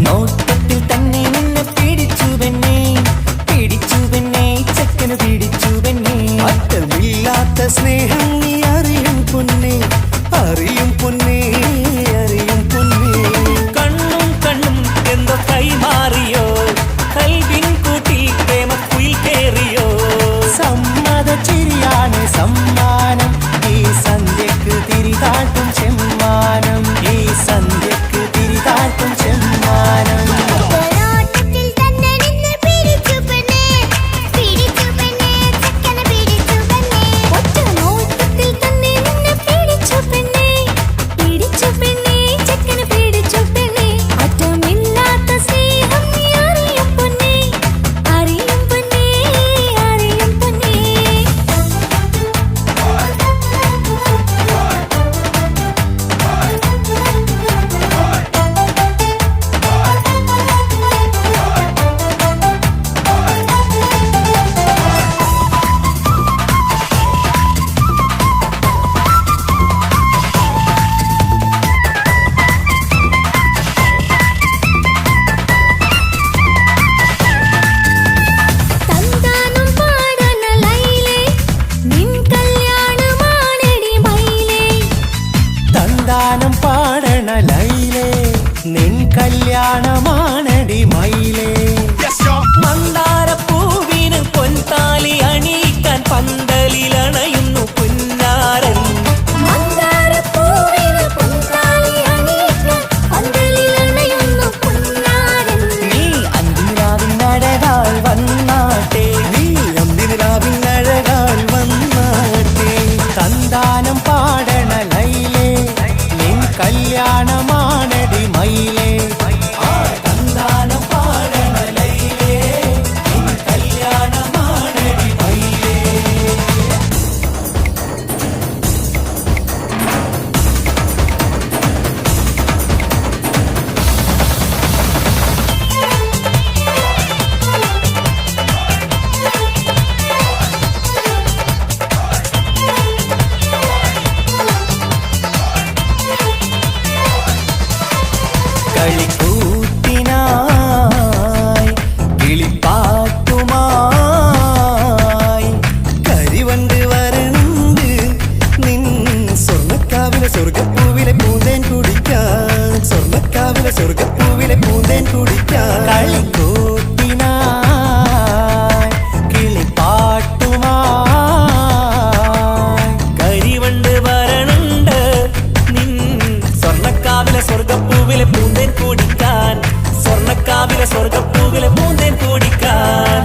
നോട്ടത്തിൽ തന്നെ നിന്നെ പിടിച്ചു പെണ്ണേ, പിടിച്ചു പെണ്ണേ, ചെക്കന് പിടിച്ചു പെണ്ണേ. അറ്റമില്ലാത്ത സ്നേഹം നീ അറിയും പൊന്നേ, അറിയും പൊന്നേ, അറിയും പൊന്നേ. കണ്ണും കണ്ണും എന്തോ കൈമാറിയോ, കൽവിൻ കൂട്ടിൽ പ്രേമക്കുയിൽ കേറിയോ. സമ്മത ചിരിയാണ് സമ്മാനം, ഈ സന്ധ്യക്ക് തിരിതാട്ടും ചെമ്മാനം, ഈ സന്ധ്യക്ക് തിരിതാട്ടും ചെമ്മാനം. തന്താനം പാടണ ലൈലേ, നിൻ കല്യാണമാണടി മയിലേ. മന്ദാരപ്പൂവിന് പൊൻതാലി അണിയിക്കാൻ പന്തലിലണയുന്നു പുന്നാരൻ. നീ അന്തിരാവിനഴകാൽ വന്നാട്ടെ, നീ അന്തിരാവിനഴകാൽ വന്നാട്ടെ. തന്താനം പാടണ ലൈലേ, നിൻ കല്യാണമാണടി മയിലേ. തന്താനം പാടണ ലൈലേ, നിൻ കല്യാണമാണടി മയിലേ. കളിക്കൂത്തിനായി കിളിപ്പാട്ടുമായി കരിവണ്ട് വരണ്ട് നിൻ സ്വർണ്ണക്കാവിലെ സ്വർഗപ്പൂവിലെ പൂന്തേൻ കുടിക്കാൻ, സ്വർണ്ണക്കാവിലെ സ്വർഗപ്പൂവിലെ പൂന്തേൻ കുടിക്കാൻ. കളിക്കൂത്തിനായി കിളിപ്പാട്ടുമായി കരിവണ്ട് വരണുണ്ട് നിൻ സ്വർണ്ണക്കാവിലെ സ്വർഗപ്പൂവിലെ പൂന്തേൻ കുടിക്കാൻ, സ്വർണ്ണക്കാവിലെ സ്വർഗപ്പൂവിലെ പൂന്തേൻ കുടിക്കാൻ.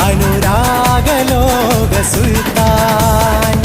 അനുരാഗലോക സുൽത്താൻ.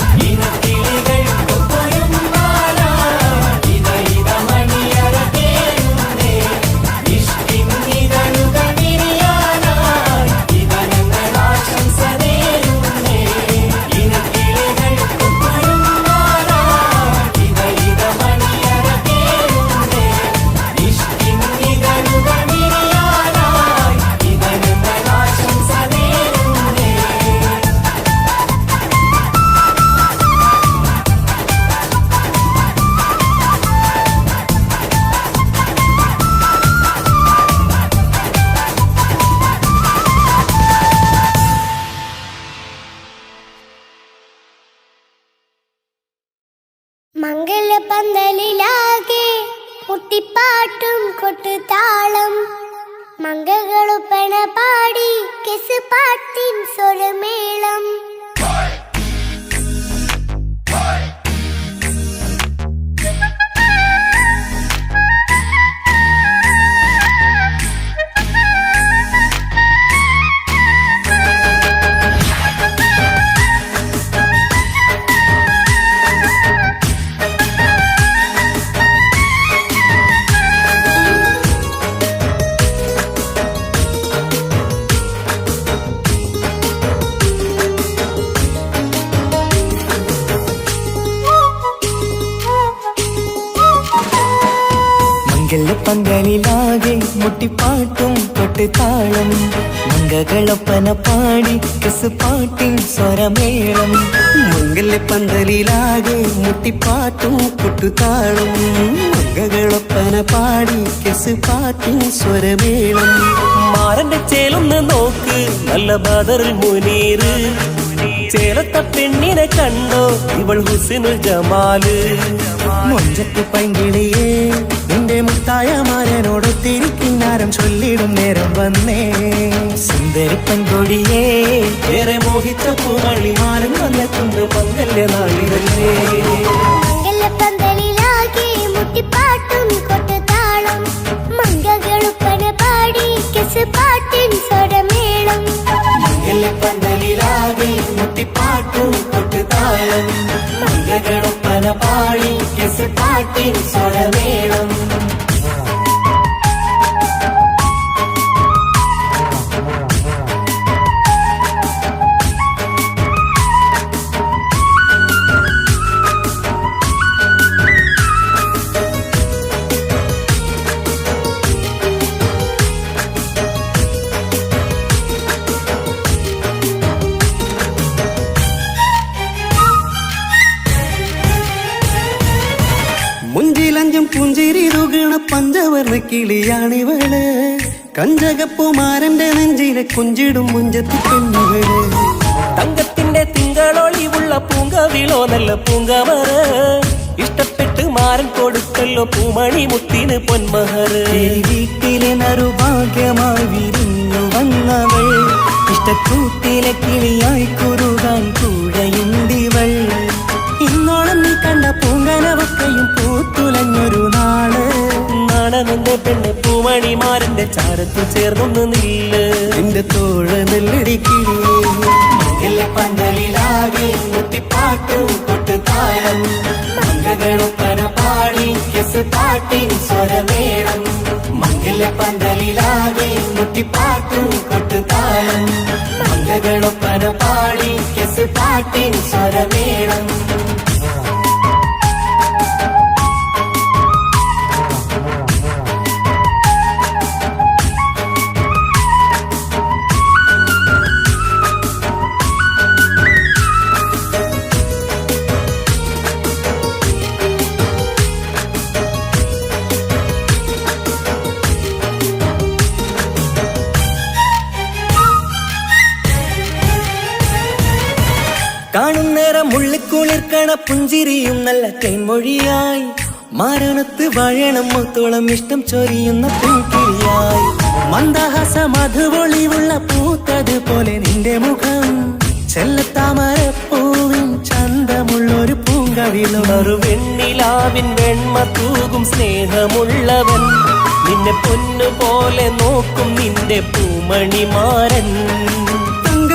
മംഗലപന്തലിലാകെ കുട്ടിപ്പാട്ടും കൊട്ടുതാളം മംഗകളുപ്പണ പാടി കെസ് പാട്ടിൻ സ്വരമേളം പന്തലിലാകെ മുട്ടിപ്പാട്ടും കൊട്ടുതാളം മംഗകളൊപ്പന പാടി കെസ് പാട്ടിൻ സ്വരമേളം. മംഗല്യപ്പന്തലിലാകെ മുട്ടിപ്പാട്ടും കൊട്ടുതാളം മംഗകളൊപ്പന പാടി കെസ് പാട്ടിൻ സ്വരമേളം. മാറന്റെ ചേലൊന്ന് നോക്ക് നല്ല ബദറുൽ മുനീറ് ചേലത്ത പെണ്ണിനെ കണ്ടോ ഇവൾ ഹുസ്നുൽ ജമാല്. മൊഞ്ചത്ത് പൈങ്കിളിയേ നിന്റെ മുത്തായ മാരനോടൊത്തിരിക്കിന്നാരം ചൊല്ലിടും നേരം വന്നേ. സുന്ദരി പെൺകൊടിയേ ഏറെ മോഹിച്ച പൂമണിമാരൻ വന്നെത്തുന്നു മംഗല്യ നാളിതല്ലേ. മംഗലപന്തലിലാകെ മുട്ടിപ്പാട്ടും കൊട്ടുതാളം മംഗകളുപ്പന പാടി കെസ് പാട്ടിൻ സ്വരമേളം. മംഗല്യപ്പന്തലിലാകെ മുട്ടിപ്പാട്ടും കൊട്ടുതാളം മംഗകളൊപ്പന പാടി കെസ് പാട്ടിൻ സ്വരമേളം. മുഞ്ചിലഞ്ചും പുഞ്ചിരി തുകണ പഞ്ചവർണ്ണ കിളിയാണിവള്. കഞ്ചകപ്പുമാരന്റെ നെഞ്ചിലെ കുഞ്ചിടും മുഞ്ചത്തി പെണ്ണുകള്. തങ്കത്തിന്റെ തിങ്കളൊളിവുള്ള പൂങ്കവിളോ നല്ല പൂങ്കമറ് ഇഷ്ടപ്പെട്ട് മാരൻ കൊടുക്കല്ലോ പൂമണി മുത്തിന് പൊന്മഹറ്. വീട്ടിലെ നറുഭാഗ്യമായി വിരിഞ്ഞു വന്നവൾ ഇഷ്ടക്കൂട്ടിലെ കിളിയായി കുറുകാൻ കൂടെയുണ്ടിവൾ. ഇന്നോളം നീ കണ്ട പൂങ്കനവക്കയും പൂത്തുലഞ്ഞൊരു നാള്. നാണമെന്റെ പെണ്ണ് പൂമണിമാരന്റെ ചാരത്തു ചേർന്നൊന്ന് നില്ല്. എന്റെ തോഴ നെല്ലടിക്കിളിയേ മംഗല്യപ്പന്തലിലാകെ മുട്ടിപ്പാട്ടും കൊട്ടുതാളം മംഗകളൊപ്പന പാടി കെസ് പാട്ടിൻ സ്വരമേളം. മംഗല്യപ്പന്തലിലാകെ മുട്ടിപ്പാട്ടും കൊട്ടുതാളം മംഗകളൊപ്പന പാടി കെസ് പാട്ടിൻ സ്വരമേളം. കാണുന്നേരം മുള്ളിക്കുളിർക്കണ പുഞ്ചിരിയും നല്ല കൈമൊഴിയായി മാരണത്ത് വാഴണം മുത്തോളം ഇഷ്ടം ചൊരിയുന്ന പൂക്കിളിയായി. മന്ദഹാസ മധുപൊളിവുള്ള പൂത്തതുപോലെ നിന്റെ മുഖം ചെല്ലത്താമരപ്പൂവിൻ ചന്തമുള്ളൊരു പൂങ്കവിളൊരു വെണ്ണിലാവിൻ വെണ്മ തൂകും സ്നേഹമുള്ളവൻ നിന്നെ പൊന്നുപോലെ നോക്കും നിന്റെ പൂമണിമാരൻ. തങ്ക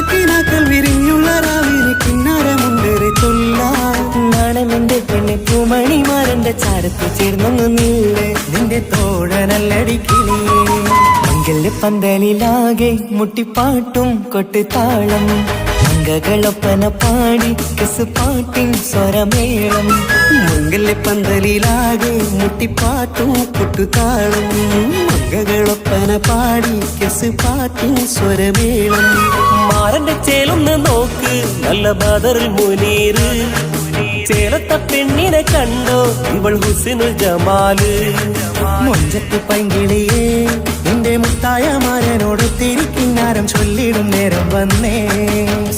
പന്തലിലാകെ മുട്ടിപ്പാട്ടും കൊട്ടുതാളം മംഗകളൊപ്പന പാടി കെസ് പാട്ടിൻ സ്വരമേളം പന്തലിലാകെ മുട്ടിപ്പാട്ടും കൊട്ടുതാളം മംഗകളൊപ്പന പാടി കെസ് പാട്ടിൻ സ്വരമേളം മാറന്റെ ചേലൊന്ന് നോക്ക് നല്ല ബദറിൽ മുനീറ് ചേലത്ത പെണ്ണിനെ കണ്ടോ ഇവൾ ഹുസ്നുൽ ജമാല് മൊഞ്ചത്ത് പൈങ്കിളിയേ നിന്റെ മുത്തായ മാരനോട് തിരിക്കിന്നാരം ചൊല്ലിടും നേരം വന്നേ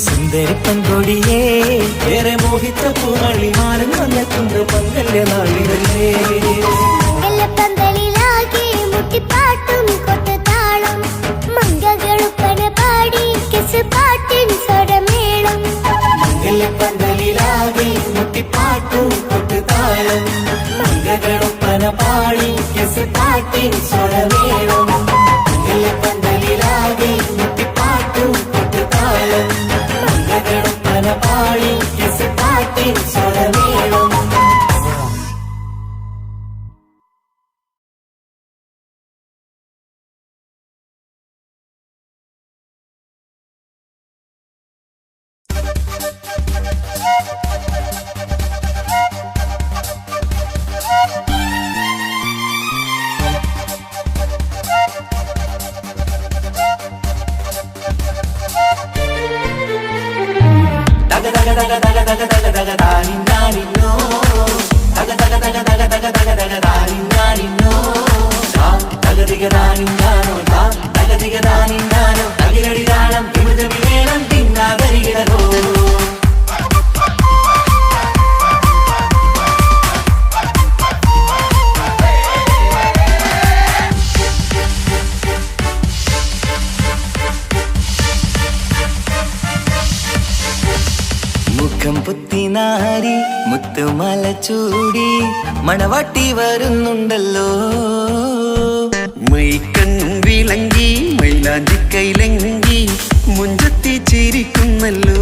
സുന്ദരി പെൺകൊടിയേ ഏറെ മോഹിച്ച പൂവളി മാരൻ വന്നെത്തുണ്ട് മംഗല്യ നാളിലേ പന്തലിലാകെ മുട്ടിപ്പാട്ടും കൊട്ടുതാളം മംഗകളുപ്പന പാടി കെസ് പാട്ടിൻ സ്വരമേളം പന്തലിലാകെ മുട്ടിപ്പാട്ടും കൊട്ടുതാളം മംഗകളൊപ്പന പാടി കെസ് പാട്ടിൻ സ്വരമേളം പന്തലിലാകെ മുട്ടിപ്പാട്ടും കൊട്ടുതാളം മംഗകളൊപ്പന പാടി കെസ് പാട്ടിൻ സ്വരമേളം മുഖം പുത്തിനാരി മുത്തുമല ചൂടി മണവാട്ടി വരുന്നുണ്ടല്ലോ മൈക്കണ്ണും വിളങ്ങി മൈലാഞ്ചി കൈലങ്കി മുഞ്ചത്തി ചിരിക്കുന്നല്ലോ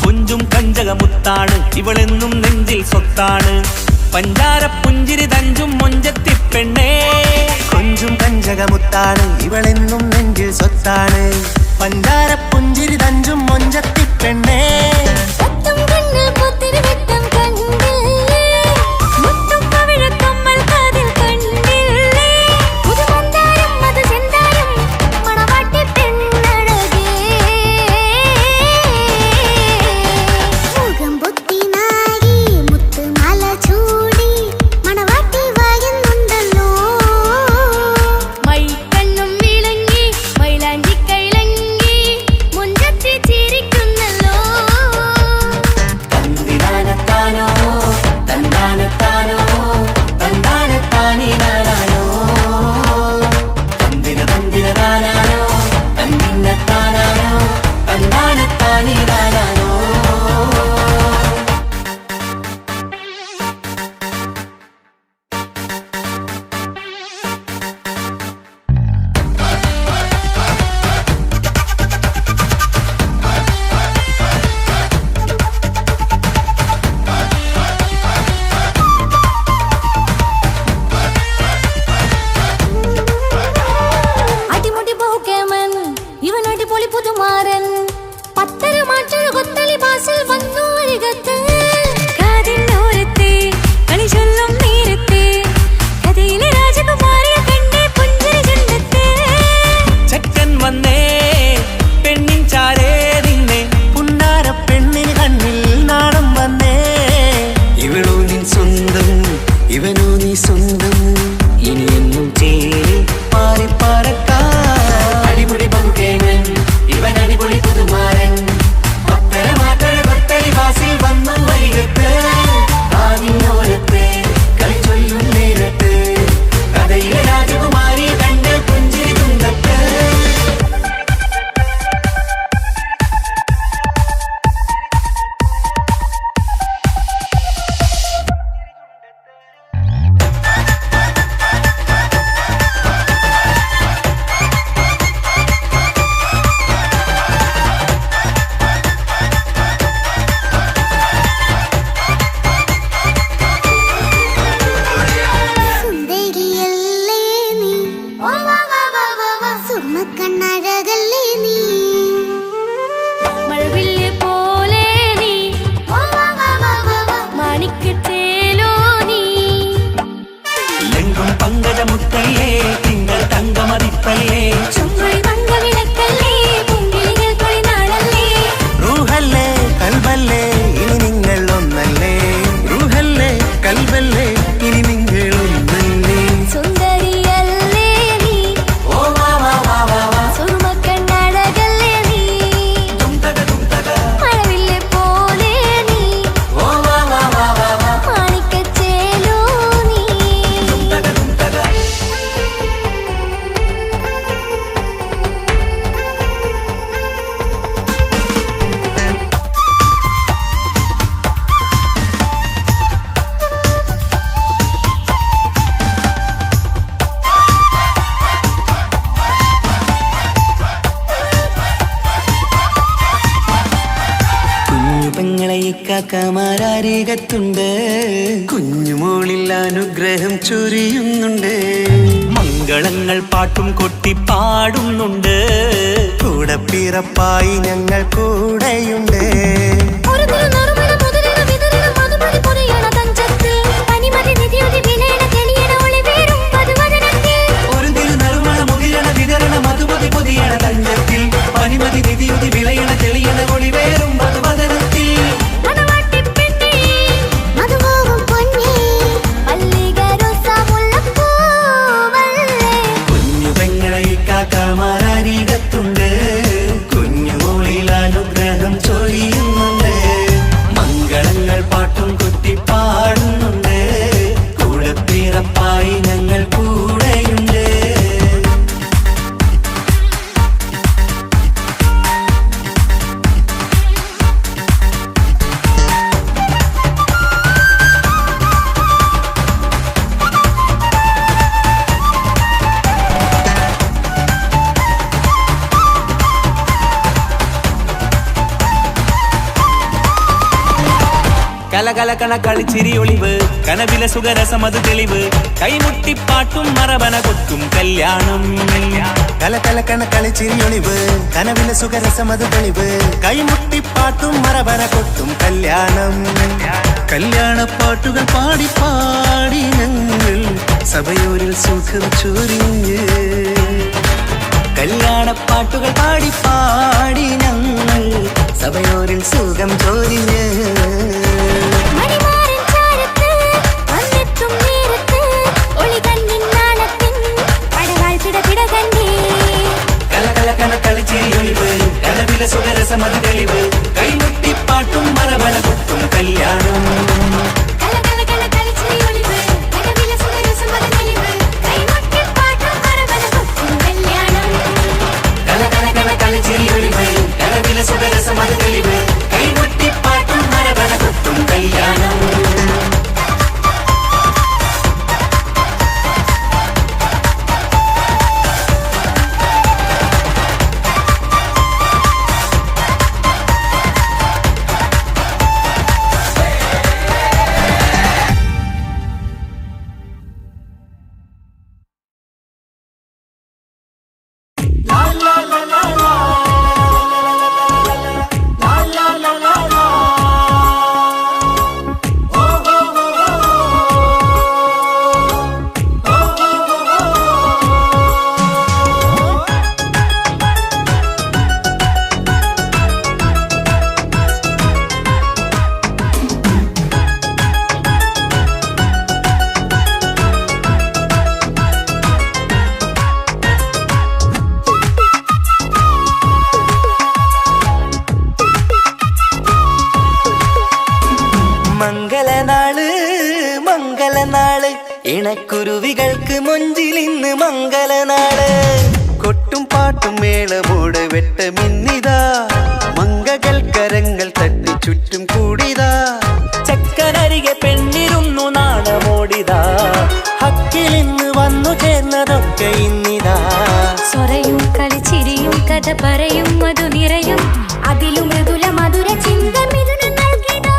പുഞ്ചും കഞ്ചകമുത്താണ് ഇവളെന്നും നെഞ്ചിൽ സ്വത്താണ് പഞ്ചാര പുഞ്ചിരി തഞ്ചും മൊഞ്ചത്തി പെണ്ണേ കൊഞ്ചും കഞ്ചകമുത്താണ് ഇവളെന്നും നെഞ്ചിൽ സ്വത്താണ് പഞ്ചാര പുഞ്ചിരി തഞ്ചും മൊഞ്ചത്തി പെണ്ണേ ഇക്കാക്കമാരരികത്തുണ്ട്, കുഞ്ഞുമോളിൽ അനുഗ്രഹം ചൊരിയുന്നുണ്ട്. മംഗളങ്ങൾ പാട്ടും കൊട്ടി പാടുന്നുണ്ട്, കൂടെ പിറപ്പായി ഞങ്ങൾ കൂടെയുണ്ട്. പനിമതി നിധിയുതി വിളയണ തെളിയണ ഒളിവേറും മധുവദനത്തിൽ. കുഞ്ഞു പെങ്ങളെ ഇക്കാക്കമാരരികത്തുണ്ട്, കുഞ്ഞുമോളിൽ അനുഗ്രഹം ചൊരിയുന്നുണ്ട്. മംഗളങ്ങൾ പാട്ടും കുത്തി പാടുന്നുണ്ട്, കൂടെ പിറപ്പായി ഞങ്ങൾ കൂടെയുണ്ട്. കലകലകണ കളിച്ചിരി ഒളിവ്, കനവില സുഖരസമത് തെളിവ്, കൈമുട്ടിപ്പാട്ടും മറവന കൊത്തും കല്യാണം. കലകലകണ കളിച്ചിരി ഒളിവ്, കനവില സുഖരസമത് തെളിവ്, കൈമുട്ടിപ്പാട്ടും മറവന കൊത്തും കല്യാണം. കല്യാണപ്പാട്ടുകൾ പാടി പാടി ഞങ്ങൾ സഭയൂരിൽ സുഖം ചൊരിഞ്ഞ്. കല്യാണപ്പാട്ടുകൾ പാടി പാടി ഞങ്ങൾ സഭയോരിൽ സുഖം ചൊരിഞ്ഞ്. സുഖരസമത് തെളിവ്, കൈമുട്ടിപ്പാട്ടും മറവന കൊത്തും കല്യാണം. സുഖരസമത് തെളിവ്, കൈമുട്ടിപ്പാട്ടും മറവന കൊത്തും കല്യാണം. മംഗളനാള് മംഗളനാള്, ഇണക്കുരുവികൾക്ക് മൊഞ്ചിലിന്ന് മംഗളനാള്. കൊട്ടും പാട്ടും മേളമോട് വെട്ടമിന്നിതാ, മംഗകൾ കരങ്ങൾ തട്ടി ചുറ്റും കൂടിതാ. ചക്കനരികെ പെണ്ണിരുന്നു നാണമോടിതാ, ഹക്കിലിന്ന് വന്നു ചേർന്നതൊക്കെ ഇന്നിതാ. സ്വരയും കളിച്ചിരിയും കഥ പറയും മധു നിറയും, അതിലും മൃദുല മധുര ചിന്ത മിഥുന നൽകിതാ.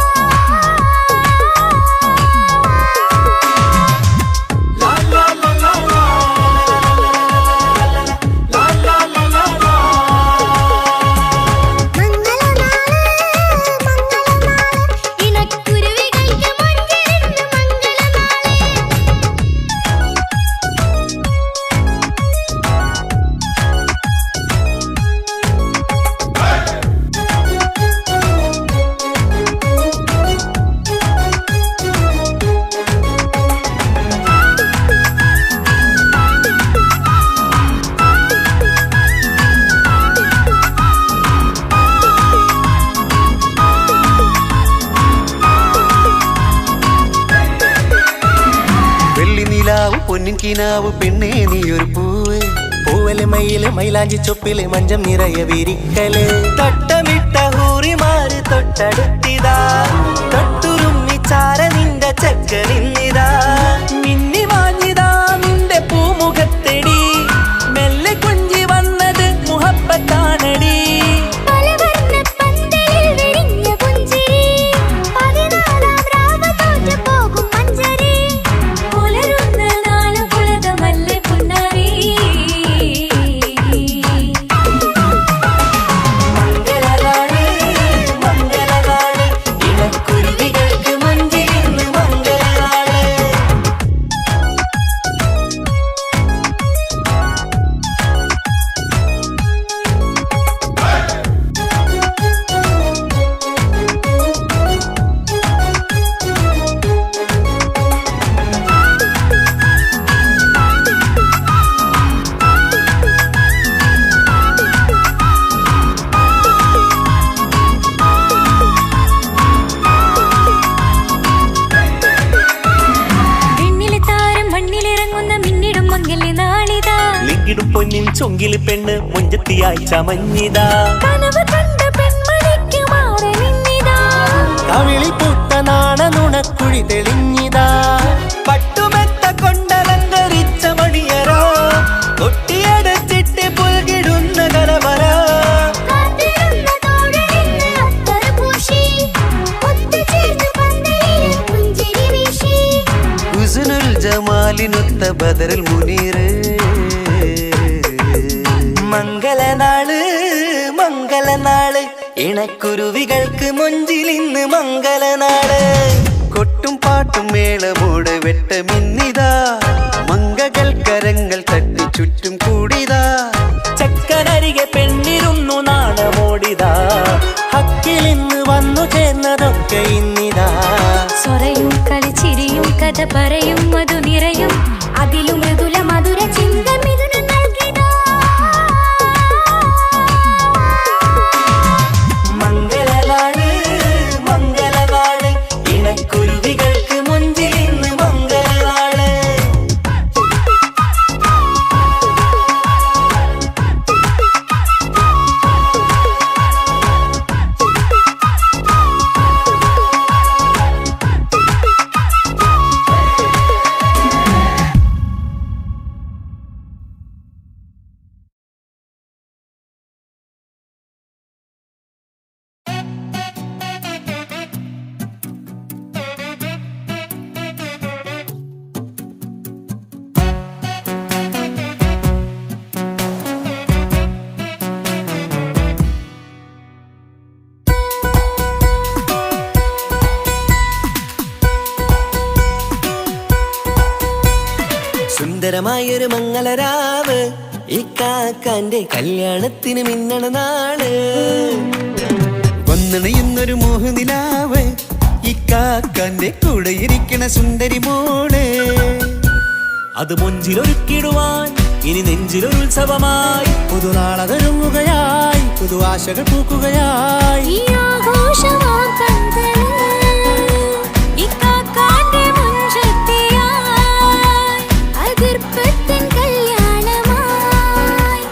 പൊന്നിൻ കിനാവ് പെണ്ണേ നീയൊരു പൂവ്, പൂവല് മയില് മൈലാഞ്ചി ചൊപ്പില് മഞ്ചം നിറയെ വിരിക്കല്. തട്ടമിട്ട ഹൂറിമാര് തൊട്ടടുത്തിതാ, തൊട്ടുരുമ്മി ചാര നിന്റെ ചക്കനിന്നിതാ. മിന്നി വാഞ്ഞിതാ നിന്റെ പൂമുഖത്തെടി, മെല്ലെ കൊഞ്ചി വന്നത് മുഹബത്താണടി. ചമഞ്ഞിതാ കനവ് കണ്ട പെൺമണിക്ക് മാറനിന്നിതാ കവിളിൽ പൂത്ത നാണ നുണക്കുഴി തെളിഞ്ഞിതാ പട്ടുമെത്ത കൊണ്ടലങ്കരിച്ച മണിയറോ കൊട്ടിയടച്ചിട്ട് പുൽകിടുന്ന കലവറ ഹുസ്നുൽ ജമാലിനൊത്ത ബദറുൽ മുനീറ് മംഗളനാള് മംഗളനാള് ഇണക്കുരുവികൾക്ക് മൊഞ്ചിലിന്ന് മംഗളനാള് കൊട്ടും പാട്ടും മേളമോട് വെട്ടമിന്നിതാ മംഗകൾ കരങ്ങൾ തട്ടി ചുറ്റും കൂടിതാ ചക്കനരികെ പെണ്ണിരുന്നു നാണമോടിതാ ഹക്കിലിന്ന് വന്നു ചേർന്നതൊക്കെ ഇന്നിതാ സ്വരയും കളിച്ചിരിയും കഥ പറയും മധു നിറയും അതിലും മൃദുല മധുര ചിന്ത മിഥുന നൽകിതാ മംഗളനാള് മംഗളനാള് ഇണക്കുരുവികൾക്ക് മുഞ്ചിലിന്ന് മംഗളനാള് സുന്ദരമായൊരു മംഗളരാവ് ഇക്കാക്കാന്റെ കല്യാണത്തിന് മിന്നണ നാള് വന്നണയുന്നൊരു മോഹനിലാവ് ഇക്കാക്കാന്റെ കൂടെ ഇരിക്കണ സുന്ദരി മോള് അത് മൊഞ്ചിലൊരുക്കിടുവാൻ ഇനി നെഞ്ചിലൊരു ഉത്സവമായി പുതുനാളതൊരുങ്ങുകയായി പുതു ആശകൾ പൂക്കുകയായി ഈ ആഘോഷമാം കൺകള് ഇക്കാക്കാന്റെ മുൻചെത്തിയായി അതിർപ്പത്തിൻ കല്യാണമായി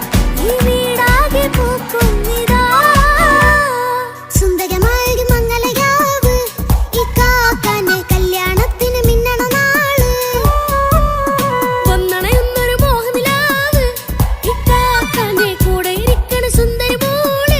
ഈ വീടാകെ പൂക്കുന്നിതാ സുന്ദരമായൊരു മംഗളരാവ് ഇക്കാക്കാന്റെ കല്യാണത്തിന് മിന്നണ നാള് വന്നണയുന്നൊരു മോഹനിലാവ് ഇക്കാക്കാന്റെ കൂടെ ഇരിക്കണ സുന്ദരി മോള്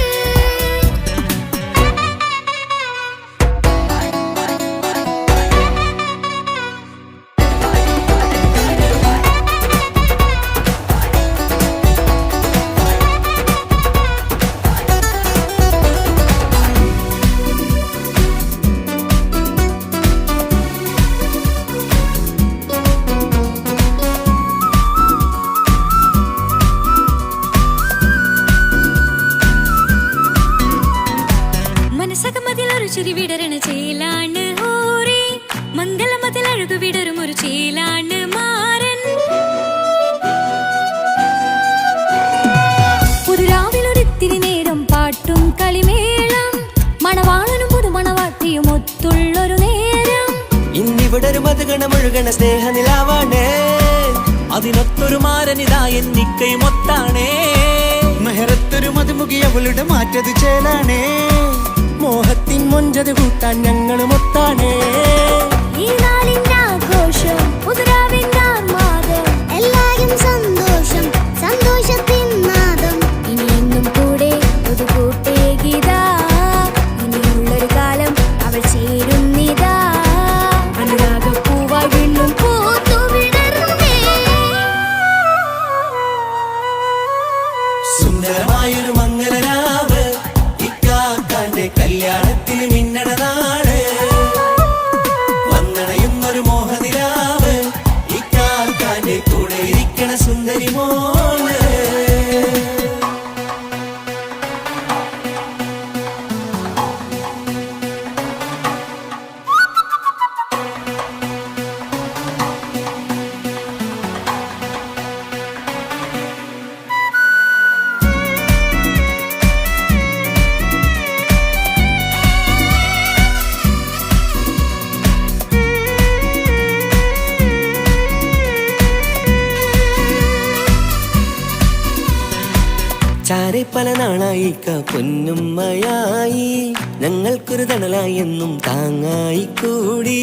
മനസകമതിലൊരു ചിരി വിടരണ ചേലാണ് ഹോറി മംഗളമതിൽ അഴകു വിടരും ഒരു ചേലാണ് മാരൻ പുതുരാവിലൊരിത്തിരി നേരം പാട്ടും കളിമേളം മണവാളനും പുതുമണവാട്ടിയും ഒത്തുള്ളൊരു നേരം ഇന്നിവിടെ ഒരു മധുഗണമൊഴുകണ സ്നേഹനിലാവാണ് അതിനൊത്തൊരു മാരനിതാ എന്നിക്കൈ മൊത്താണേ മെഹറത്തൊരു മധുമുഖി അവളുടെ മാറ്റത് ചേലാണേ മോഹത്തിൻ മൊഞ്ചത് കൂട്ടാൻ ഞങ്ങളും ഒത്താണേ ഈ നാളിന്റെ ആഘോഷം പുതുരാവിന്റെ ആർമാദം എല്ലാരും സന്തോഷം സന്തോഷത്തിൻ നാദം ഇനി എന്നും കൂടെ പുതുകൂട്ടേ ഗീതാ ഇനിയുള്ളൊരു കാലം അവൾ ചേരുന്നിതാ അനുരാഗപ്പൂവായി വീണ്ടും പൂത്തു വിടരുന്നേ സുന്ദരമായൊരു മംഗളരാവ് ഇക്കാക്കാന്റെ കല്യാണത്തിന് മിന്നണ നാള് ഏറെ പല നാളായി പൊന്നുമ്മയായി ഞങ്ങൾക്കൊരു തണലായി എന്നും താങ്ങായി കൂടി.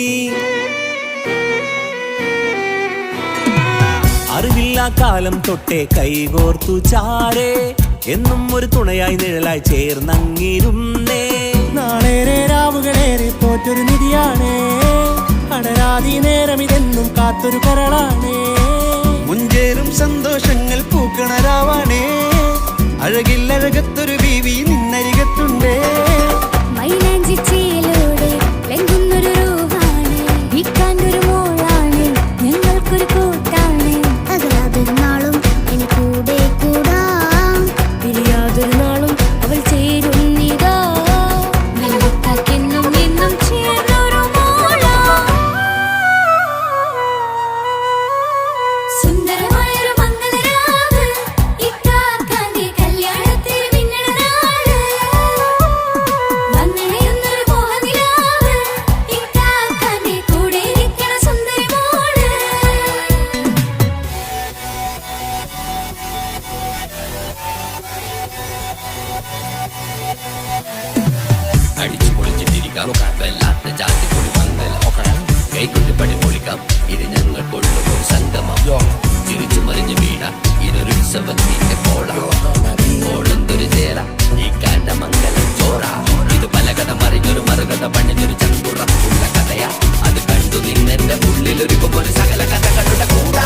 അറിവില്ല കാലം തൊട്ടേ കൈകോർത്തു ചാരേ എന്നും ഒരു തുണയായി നിഴലായി ചേർന്നങ്ങിരുന്നേ. നാളേറെ രാവുകളേറെ പോറ്റൊരു നിധിയാണേ, അടരാതി നേരം ഇതെന്നും കാത്തൊരു കരളാണേ. മുഞ്ചേറും സന്തോഷങ്ങൾ പൂക്കണരാവാണേ, അഴകില്ലഴകത്തൊരു ബീവി നിന്നരികത്തുണ്ടേ. മൈലാഞ്ചിച്ചേലോടെ ലംഘുന്നൊരു റൂഹാണ്, വിക്കാണ്ടൊരു മോളാണ്, ഞങ്ങൾക്കൊരു കൂട്ടാണ്. അകലാതൊരു നാളും ഇനി കൂടെ കൂടാം, പിരിയാതൊരു നാളും അവൾ ചേരുന്നിതാ. നൽകുക്കാക്കെന്നും എന്നും ചേർന്നൊരു മോളാ. സുന്ദരമായൊരു മംഗളരാവ്, ഇക്കാക്കാന്റെ കല്യാണത്തിൽ മിന്നണ നാള്. വന്നണയുന്നൊരു മോഹനിലാവ്, ഇക്കാക്കാന്റെ കൂടെ ഇരിക്കണ സുന്ദരി മോള്. അടിച്ചു പൊളിച്ചിട്ടിരിക്കാം വല്ലാത്ത ജാതി പൊളി മംഗലം കൈകൊണ്ട് പടി പൊളിക്കാം ഇത് ഞങ്ങൾ കൊള്ളും ഒരു സംഗമം തിരിച്ചു മറിഞ്ഞു വീണ ഇതൊരു ഉത്സവത്തിന്റെ കോളന്തൊരു ചേര ഈ കാണ്ട മംഗലം ചോറ ഇത് പലകഥ മറിഞ്ഞൊരു മറുകഥ പണിഞ്ഞൊരു ചങ്കുറപ്പുള്ള കഥയാ അത് കണ്ടു നിന്നെന്റെ ഉള്ളിലൊരുക്കും ഒരു സകല കഥകളുടെ കൂടാ.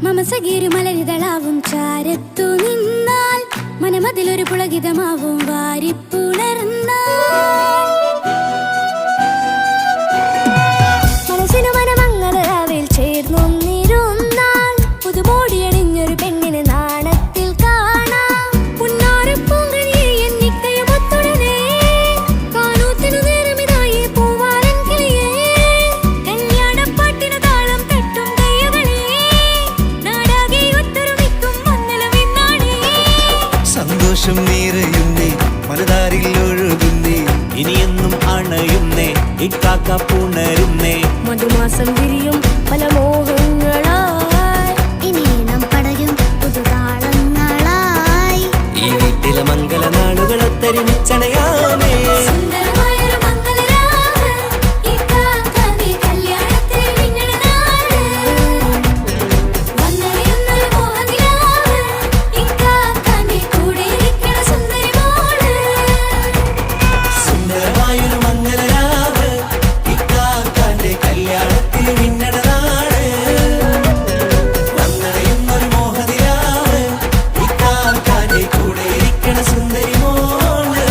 മമസഗീരു മലരിതളാവും ചാരത്തു നിന്നാൽ മനമതിലൊരു പുളകിതമാവും വാരിപ്പുണർന്നാൽ. മനസ്സിനു മനമംഗളരാവിൽ ചേർന്നൊന്നിരുന്നാൽ പുതുമോടിയണിഞ്ഞൊരു പെണ്ണിന് നാണത്തിൽ കാണാം. പുന്നാരപ്പൂങ്കനിയെ എന്നിക്കയുമൊത്തുടനെ കാനൂത്തിനു നേരമിതായി പൂവാലൻ കിളിയേ. കല്യാണപ്പാട്ടിനു താളം തട്ടും കയ്യുകളെ നാടാകെ ഒത്തൊരുമിക്കും മംഗളമെന്നാണേ. സന്തോഷം നിറയുന്നേ, മനതാരിൽ ഒഴുകുന്നേ, ഇനിയെന്നും അണയുന്നേ ഇക്കാക്ക പുണരുന്നേ. മധുമാസം വിരിയും പല മോഹങ്ങളായി, ഇനി നാം പടരും പുതുതാളങ്ങളായി. ഈ വീട്ടിലെ മംഗള നാളുകൾ ഒത്തൊരുമിച്ചണയാമേ. സുന്ദരമായൊരു മംഗളരാവ്, ഇക്കാക്കാന്റെ കല്യാണത്തിൽ മിന്നണ നാള്. വന്നണയുന്നൊരു മോഹനിലാവ്, ഇക്കാക്കാന്റെ കൂടെ ഇരിക്കണ സുന്ദരി മോള്. സുന്ദരമായൊരു മംഗളരാവ്, ഇക്കാക്കാന്റെ കല്യാണത്തിൽ മിന്നണ നാള്. വന്നണയുന്നൊരു മോഹനിലാവ്, ഇക്കാക്കാന്റെ കൂടെ ഇരിക്കണ സുന്ദരി മോള്.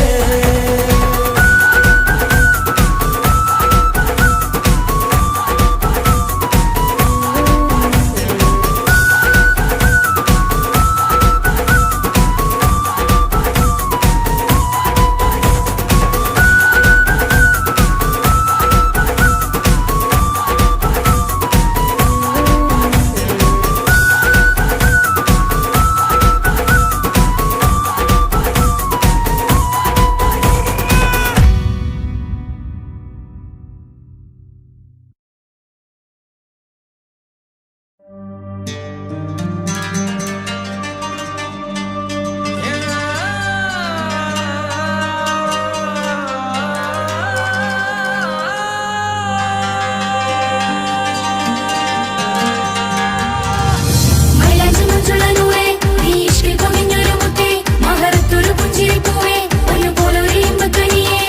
മൈലാഞ്ചി മുഞ്ചുള്ള നൂറേ, നീ ഇഷ്കിൽ പൊതിഞ്ഞൊരു മുത്തേ, മഹറത്തൊരു പുഞ്ചിരിപ്പൂവേ, പൊന്നുപോലൊരു ഇമ്പക്കനിയേ.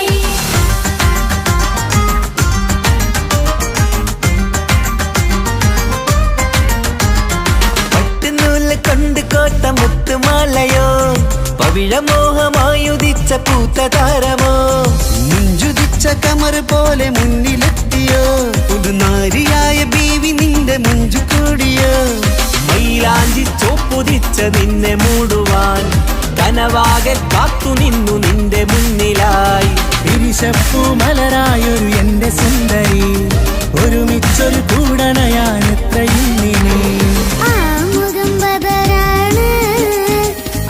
പട്ടുനൂല് കൊണ്ട് കോട്ട മുത്തുമാലയോ, പവിഴമോഹമായുദിച്ച പൂത്ത താരമോ. മുഞ്ചുതിച്ച കമർ പോലെ മുന്നിലെത്തിയോ, പുതുനാരിയായ ബീവി നിന്റെ മുഞ്ചു കൂടിയോ. മൈലാഞ്ചി ചോപ്പുതിച്ച നിന്നെ മൂടുവാൻ കനവാകെ കാത്തു നിന്നു നിന്റെ മുന്നിലായി. വിരിശപ്പൂ മലരായൊരു എന്റെ സുന്ദരി, ഒരുമിച്ചൊരു കൂടണയാൻ എത്രയും നീ. ആ മുഖം ബദരാണ്,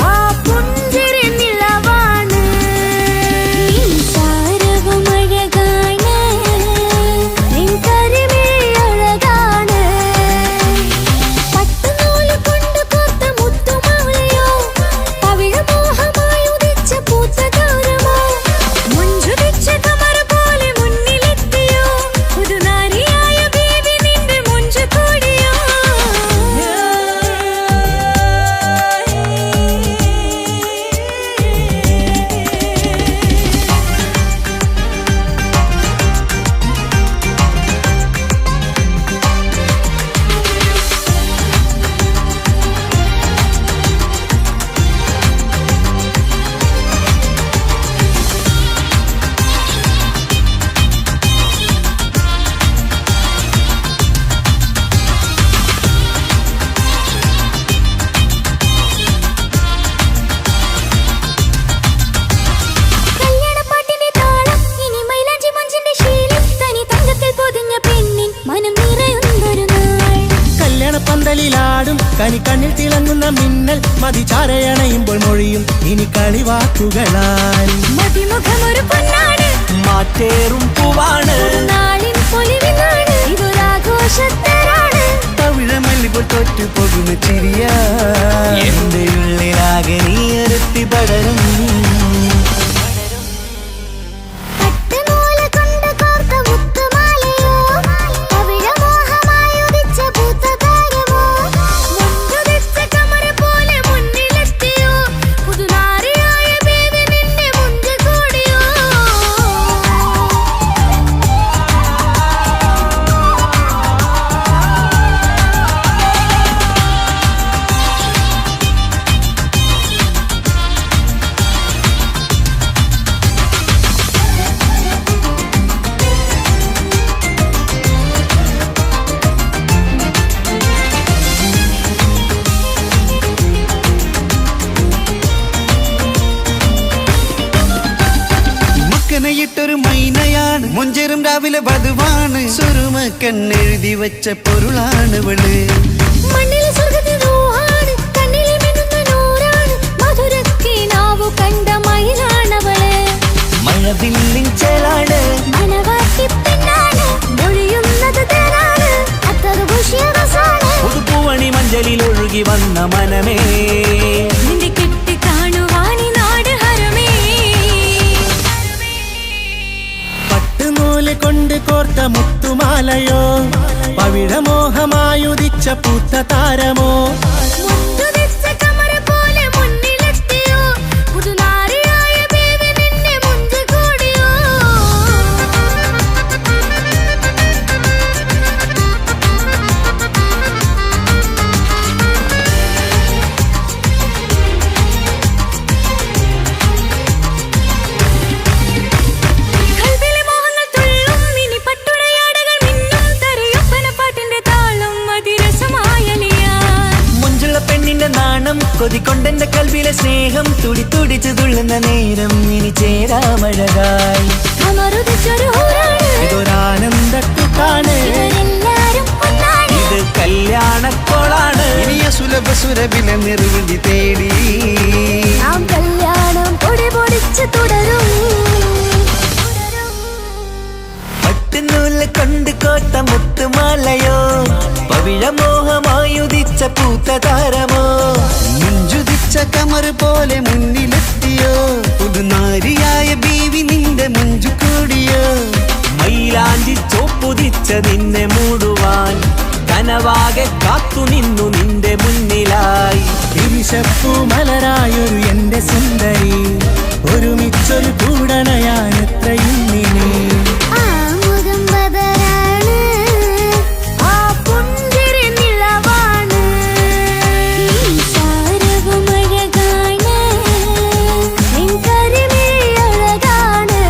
ആ പുഞ്ചിരി നിലവാണ്, നിൻ സാരവും അഴകാണ്, നിൻ കരിമിഴി അഴകാണ്. പട്ടുനൂല് കൊണ്ട് കോർത്ത മുത്തുമാലയോ, കണ്ണിൽ തിളങ്ങുന്ന മിന്നൽ മതിചാരയണയുമ്പോൾ മൊഴിയും ഇനി കളിവാക്കുകളാൽ മതിമുഖമൊരു പൊന്നാണ് മാറ്റേറും പൂവാണ് നാളിൻ പൊലിവിനാണ് ഇതൊരാഘോഷത്തരാണ് തവിഴമല്ലിപ്പോൾ തോറ്റു പോകുന്ന ചിരിയ എന്റെ ഉള്ളിലാകെ നീ അരത്തി പടരും ൊരു മൈനയാണ് മൊഞ്ചേറും രാവിലെ വധുവാണ് സുറുമക്കണ്ണെഴുതി വെച്ച പൊരുളാണ് ഇവള് മണ്ണിലെ സ്വർഗ്ഗത്തിനൂഹാണ് കണ്ണിലെ മിന്നുന്ന നൂറാണ് മധുരക്കിനാവു കണ്ട മയിലാണവള് മഴവില്ലിൻ ചേലാണ് മണവാട്ടി പെണ്ണാണ് മൊഴിയുന്നത് തേനാണ് അത്തറ് ഭുഷ്യരസാണ് പുതുപ്പൂവണി മഞ്ചലിൽ ഒഴുകി വന്ന മനമേ നിന്റെ കെട്ടി കാണുവാനി നാട് ഹരമേ പട്ടുനൂല് കൊണ്ട് കോർത്ത മുത്തുമാലയോ പവിഴമോഹമായുദിച്ച പൂത്ത താരമോ മുത്തുതിച്ച കമറ പോലെ മുന്നിലെത്തിയോ പുതുനാരിയായ ബേബി നിന്നെ മുഞ്ചു കൂടിയോ കൽവിലെ മോഹങ്ങൾ തുള്ളും ഇനി പട്ടുടയാടകൾ മിന്നും തരയൊപ്പന പാട്ടിന്റെ താളം അതിരസമായലിയാൻ മുഞ്ചുള്ള പെണ്ണിന്റെ നാണം കൊതിക്കൊണ്ടെന്റെ കൽവിലെ സ്നേഹം തുടിച്ചു തുള്ളുന്ന നേരം ഇനി ചേരാമഴകായി അമറുദിച്ചൊരു ഹൂറാണ് ഇതൊരാനന്ദക്കുട്ടാണ് ഇവരെല്ലാരും ഒന്നാണ് ഇത് കല്യാണക്കോളാണ് ഇനിയ സുലഭ സുരഭില നിർവൃതി തേടി നാം കല്യാണം പൊടി പൊടിച്ച് തുടരും പട്ടുനൂല് കൊണ്ട് കോട്ട മുത്തുമാലയോ പവിഴമോഹമായുദിച്ച പൂത്ത താരമോ മുഞ്ചുതിച്ച കമർ പോലെ മുന്നിലെത്തിയോ പുതുനാരിയായ ബീവി നിന്റെ മുഞ്ചു കൂടിയോ മൈലാഞ്ചി ചോപ്പുതിച്ച നിന്നെ മൂടുവാൻ കനവാകെ കാത്തു നിന്നു നിന്റെ മുന്നിലായി വിശപ്പു മലരായൊരു എന്റെ സുന്ദരി ഒരുമിച്ചൊരു കൂടണയാൻ എത്രയും നീ ആ മുഖം ബദറാണ് ആ പുഞ്ചിരി നിലവാണ് ഈ സാരവും അഴകാണ് നിൻ കരിമിഴി അഴകാണ്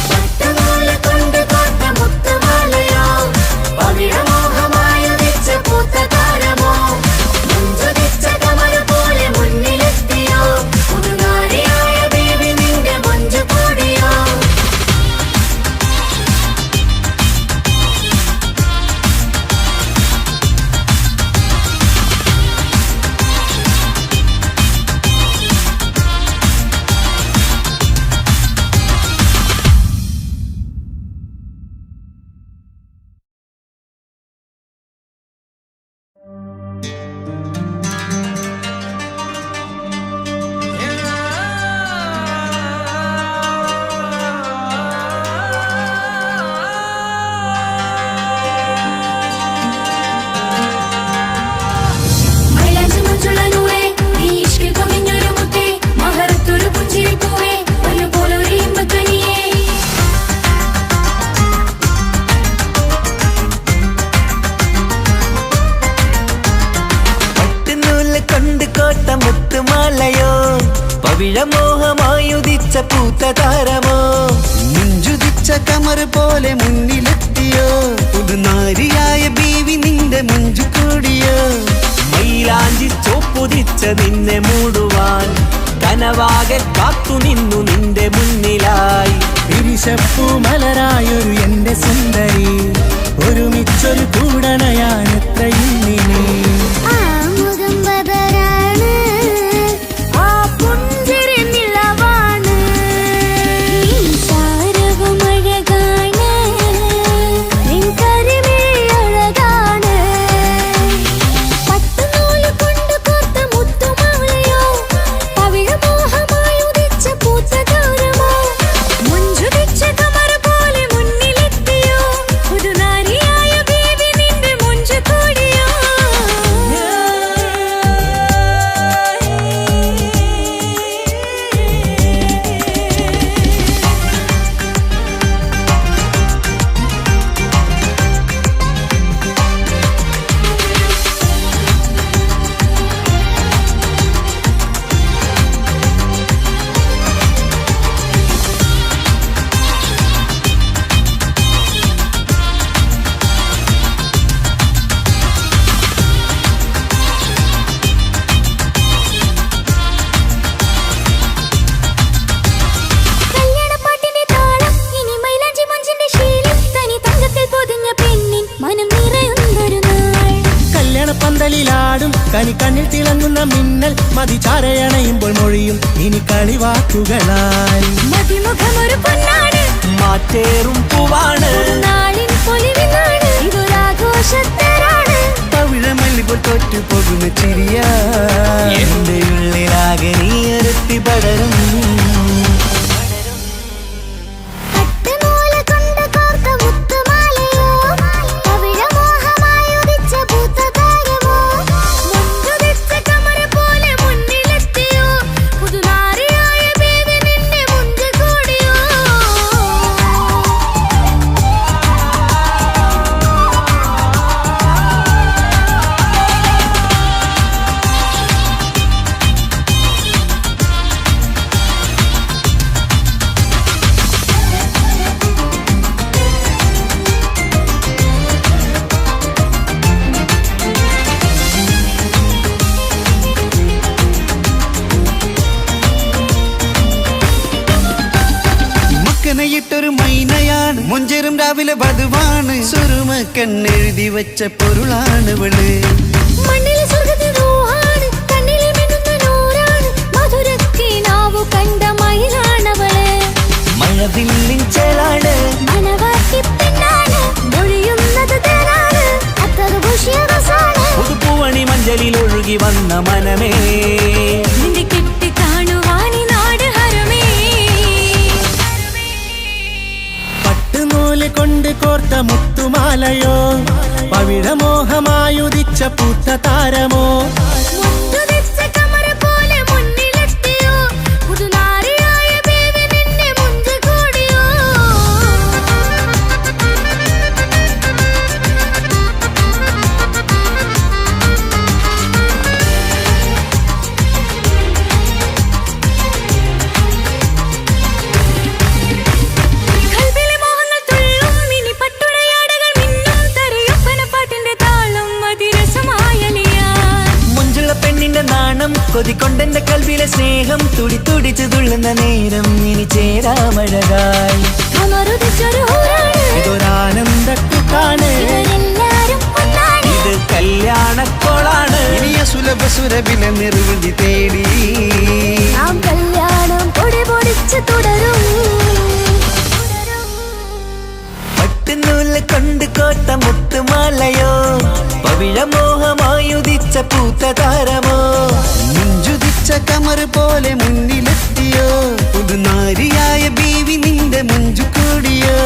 പട്ടുനൂല് കൊണ്ട് കോർത്ത മുത്തുമാലയോ പവിഴമോഹമായുദിച്ച പൂത്ത താരമോ മുഞ്ചുതിച്ച കമർ പോലെ മുന്നിലെത്തിയോ പുതുനാരിയായ ബേബി നിന്റെ മുഞ്ചു കൂടിയോ മൈലാഞ്ചി മുഞ്ചുള്ള നൂറേ നീ ഇഷ്കിൽ പൊതിഞ്ഞൊരു മുത്തേ മഹറത്തൊരു പുഞ്ചിരി പൂവേ പല്ലുപോലൊരു ഇമ്പക്കനിയേ പട്ടുനൂല് കൊണ്ട് കോട്ട മുത്തുമാലയോ പവിഴമോഹമായുദിച്ച പൂത്ത താരമോ മുഞ്ചുതിച്ച കമർ പോലെ മുന്നിലെത്തിയോ പുതുനാരിയായ ബീവി നിന്റെ മുഞ്ചു കൂടിയോ മൈലാഞ്ചി ചോപ്പുതിച്ച നിന്നെ മൂടുവാൻ കനവാകെ കാത്തു നിന്നു നിന്റെ മുന്നിലായി വിശപ്പു മലരായൊരു എന്റെ സുന്ദരി ഒരുമിച്ചൊരു കൂടണയാൻ എത്രയും നിന്നെ ആ മുഖം ബദരാണ്, ആ പുഞ്ചിരി നിലവാണ്, നീ സാരവും അഴകാണ്, നിൻ കരിമിഴി അഴകാണ്. പട്ടുനൂല് കൊണ്ട് കോർത്ത മുത്തുമാലയോ, പവിഴമോഹമായി ഉദിച്ച പൂത്തതാരമോ, മുഞ്ചുതിച്ച കമർ പോലെ മുന്നിലെത്തിയോ, പുതുനാരിയായ ബേബി നിന്റെ മുഞ്ചു കൂടിയോ. കല്യാണപ്പാട്ടിന്റെ താളം, ഇനി മൈലാഞ്ചി മഞ്ചിന്റെ ശീലം, തനി തങ്കത്തിൽ പൊതിഞ്ഞ പെണ്ണിൻ മനം നിറയുന്നൊരു നാൾ. കല്യാണപ്പന്തലിലാടും കനി കണ്ണിൽ തിളങ്ങുന്ന മിന്നൽ മതിചാരയണയുമ്പോൾ മൊഴിയും ഇനി കളിവാക്കുകളായി മതിമുഖമൊരു പൊന്നാണ്, മാറ്റേറും പൂവാണ്, നാളിൻ പൊലിവിനാണ്, ഇതൊരാഘോഷത്തേരാണ്. പവിഴമല്ലിപ്പോൾ തോറ്റു പോകുന്ന ചിരിയ എന്റെ ഉള്ളിലാകെ നീ അരുത്തി പടരും. പട്ടുനൂല് കൊണ്ട് കോർത്ത മുത്തുമാലയോ, പവിഴമോഹമായി ഉദിച്ച പൂത്തതാരമോ, മുഞ്ചുതിച്ച കമർ പോലെ മുന്നിലെത്തിയോ, പുതുനാരിയായ ബേബി നിന്റെ മുഞ്ചു കൂടിയോ. മക്കനയിട്ടൊരു മൈനയാണ്, മുഞ്ചേറും രാവിലെ വധുവാണ്, സുറുമക്കണ്ണെഴുതി വെച്ച പൊരുളാണ് ഇവള്. മണ്ണിലെ സ്വർഗ്ഗത്തിൽ റൂഹാണ്, കണ്ണിലെ മിന്നുന്ന നൂറാണ്, മധുരക്കിനാവു കണ്ട മയിലാണവള്. മഴവില്ലിൻ ചേലാണ്, മനവാട്ടി പെണ്ണാണ്, മൊഴിയുന്നത് തേനാണ്, അത്തറ് പൂശിയ റസാണ്. പുതുപ്പൂവണി മഞ്ചലിൽ ഒഴുകി വന്ന മനമേ, നിന്റെ കെട്ടി കാണുവാനി നാട് ഹരമേ. പട്ടുനൂല് കൊണ്ട് കോർത്ത മുത്തുമാലയോ, പവിഴമോഹമായുദിച്ച പൂത്ത താരമോ, മുഞ്ചുതിച്ച കമർ പോലെ മുന്നിലെത്തിയോ, പുതുനാരിയായ ബേബി നിന്റെ മുഞ്ചു കൂടിയോ. കൽബിലെ മോഹങ്ങൾ തുള്ളും, ഇനി പട്ടുടയാടകൾ മിന്നും, തരയൊപ്പനപ്പാട്ടിന്റെ താളം അതിരസമായലിയാൻ. മുഞ്ചുള്ള പെണ്ണിന്റെ നാണം കൊതിക്കൊണ്ടെന്റെ കൽവിലെ സ്നേഹം തുടി തുടിച്ചു തുള്ളുന്ന നേരം ഇനി ചേരാമഴകായി കമറുദിച്ചൊരു ഹൂറാണ്, ഇതൊരാനന്ദക്കുട്ടാണ് ഇവരെല്ലാരും ഒന്നാണ്. ഇത് കല്യാണക്കോളാണ്. ഇനിയ സുലഭ സുരഭില നിർവൃതി തേടി നാം കല്യാണം പൊടി പൊടിച്ച് തുടരും. പട്ടുനൂല് കൊണ്ട് കോർത്ത മുത്തുമാലയോ, പവിഴമോഹമായുദിച്ച പൂത്ത താരമോ, മുഞ്ചുതിച്ച കമർ പോലെ മുന്നിലെത്തിയോ, പുതുനാരിയായ ബീവി നിന്റെ മുഞ്ചു കൂടിയോ.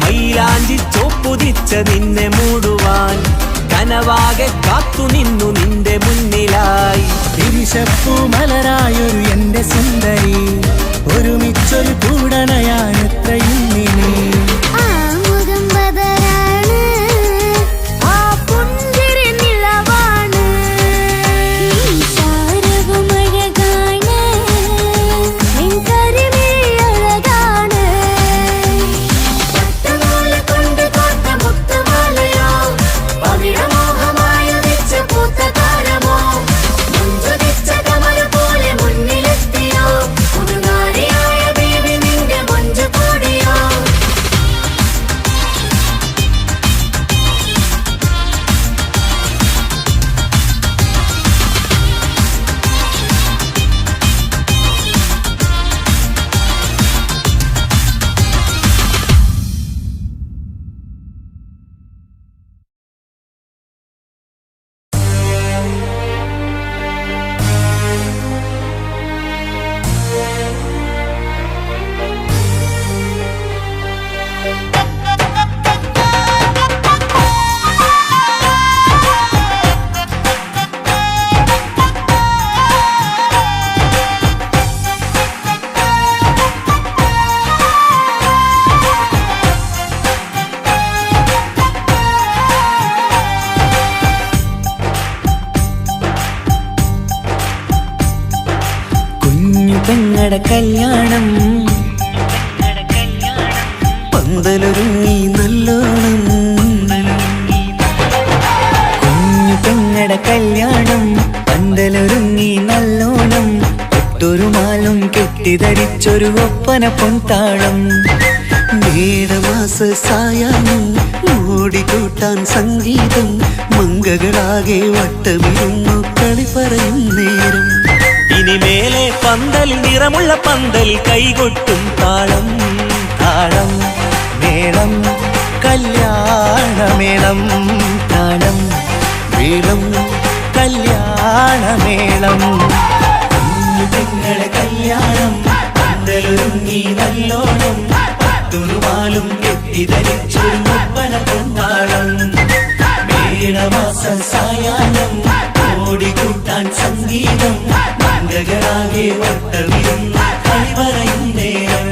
മൈലാഞ്ചി ചോപ്പുതിച്ച നിന്നെ മൂടുവാൻ കനവാകെ കാത്തു നിന്നു നിന്റെ മുന്നിലായി. തിരിശപ്പൂ മലരായൊരു എന്റെ സുന്ദരി, ഒരുമിച്ചൊരു കൂടണയാൻ എത്രയും നിന്നെ ആ മുഖം ബദരാണ്, ആ പുഞ്ചിരി നിലവാണ്, നീ സാരവും അഴകാണ്, നിൻ കരിമിഴി അഴകാണ്. പട്ടുനൂല് കൊണ്ട് കോർത്ത മുത്തുമാലയോ, പവിഴമോഹമായി ഉദിച്ച പൂത്തതാരമോ, മുഞ്ചുതിച്ച കമർ പോലെ മുന്നിലെത്തിയോ, പെങ്ങടെ കല്യാണം പന്തലൊരുങ്ങി നല്ലോണം കുഞ്ഞു പെങ്ങടെ കല്യാണം പന്തലൊരുങ്ങി നല്ലോണം ഒട്ടൊരു മാലും കെട്ടിധരിച്ചൊരു ഒപ്പന പൊൻതാളം മേടമാസ സായാഹ്നം ഓടിക്കൂട്ടാൻ സംഗീതം മംഗകളാകെ വട്ടമിരുന്നു കളി പറയും നേരം ഇനിമേലെ പന്തൽ നിറമുള്ള പന്തൽ കൈകൊട്ടും താളം താളം മേളം കല്യാണമേളം താളം മേളം കല്യാണമേളം പെങ്ങളെ കല്യാണം പന്തലൊരുങ്ങി നല്ലോണം തുറുമാലും കെട്ടിധരിച്ചൊരു ഒപ്പന പൊൻതാളം മേടമാസ സായാഹ്നം ഓടിക്കൂട്ടാൻ സംഗീതം മംഗകളാകെ വട്ടമിരുന്ന കളി പറയും നേരം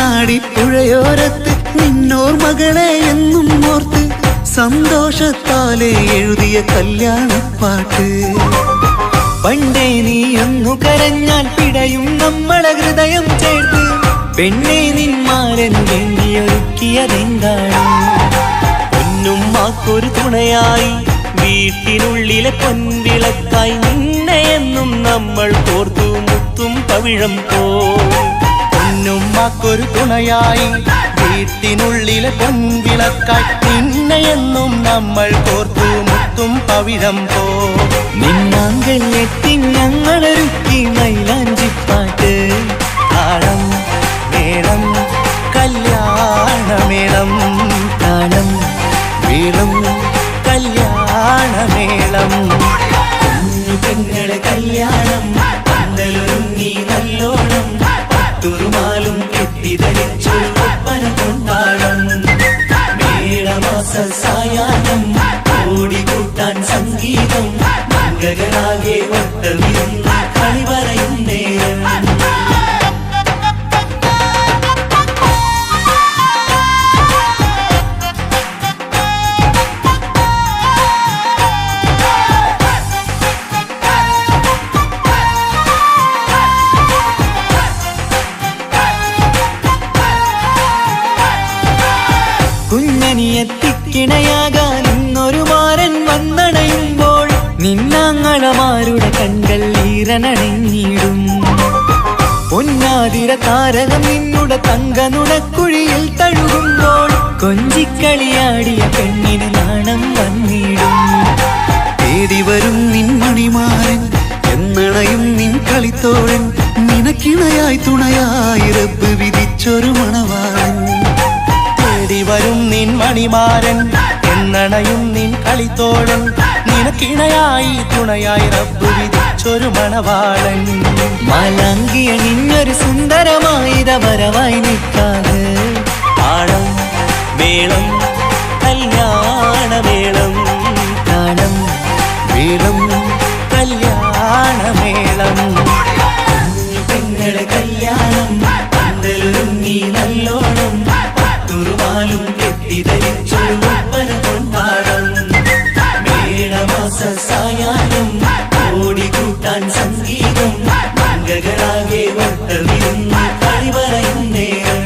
കണ്ണാടിപ്പുഴയോരത്ത് നിന്നോർ മകളെ എന്നും ഓർത്ത് സന്തോഷത്താലെ എഴുതിയ കല്യാണപ്പാട്ട് പണ്ടേ നീ ഒന്നു കരഞ്ഞാൽ പിടയും നമ്മളെ ഹൃദയം ചേർത്ത് പെണ്ണെ നിന്മാരൻ വേണ്ടിയൊരുക്കിയതെന്താണ് പൊന്നുമ്മാക്കൊരു തുണയായി വീട്ടിനുള്ളിലെ പൊൻവിളക്കായി നിന്നെ എന്നും നമ്മൾ കോർത്തു മുത്തും പവിഴം പോ പൊന്നുമ്മാക്കൊരു തുണയായി വീട്ടിനുള്ളിലെ പൊൻവിളക്കായി നിന്നെയെന്നും നമ്മൾ കോർത്തു മുത്തും പവിഴം പോ നിന്നാങ്കല്ലെത്തി ഞങ്ങളൊരുക്കി മൈലാഞ്ചിപ്പാട്ട് താളം മേളം കല്യാണമേളം താളം മേളം കല്യാണമേളം പെങ്ങളെ കല്യാണം പന്തലൊരുങ്ങി നല്ലോണം തുറുമാലും കെട്ടിധരിച്ചൊരു ഒപ്പന പൊൻതാളം മേടമാസ സായാഹ്നം ഓടിക്കൂട്ടാൻ സംഗീതം മംഗകളാകെ വട്ടമിരുന്ന കളി പറയും നേരം കുഞ്ഞനിയെത്തിക്കിണയാകാൻ ഇന്നൊരു മാരൻ വന്നണയുമ്പോൾ നിന്നാങ്ങളമാരുടെ കൺകൾ ഈറനണിഞ്ഞിടും പൊന്നാതിര താരകം നിന്നുടെ തങ്കനുടക്കുഴിയിൽ തഴുകുമ്പോൾ കൊഞ്ചിക്കളിയാടിയ പെണ്ണിന് നാണം വന്നിടും തേടി വരും നിൻ മണിമാരൻ എന്നണയും നിൻ കളിത്തോഴൻ നിനക്കിണയായി തുണയായി റബ്ബ് വിധിച്ചൊരു മണവാളൻ തേടി വരും നിൻ മണിമാരൻ എന്നണയും നിൻ കളിത്തോഴൻ നിനക്കിണയായി തുണയായി റബ്ബ് വിധിച്ചൊരു മണവാളൻ മാലാങ്കിയ നിന്നൊരു സുന്ദരമായിത വരവായി നിൽക്കാതെ താളം മേളം കല്യാണമേളം താളം മേളം കല്യാണമേളം പെങ്ങളെ കല്യാണം പന്തലൊരുങ്ങി നല്ലോണം തുറുമാലും കെട്ടിധരിച്ചൊരു ഒപ്പന പൊൻതാളം മേടമാസ സായാഹ്നം ഓടിക്കൂട്ടാൻ സംഗീതം മംഗകളാകെ വട്ടമിരുന്ന കളി പറയും നേരം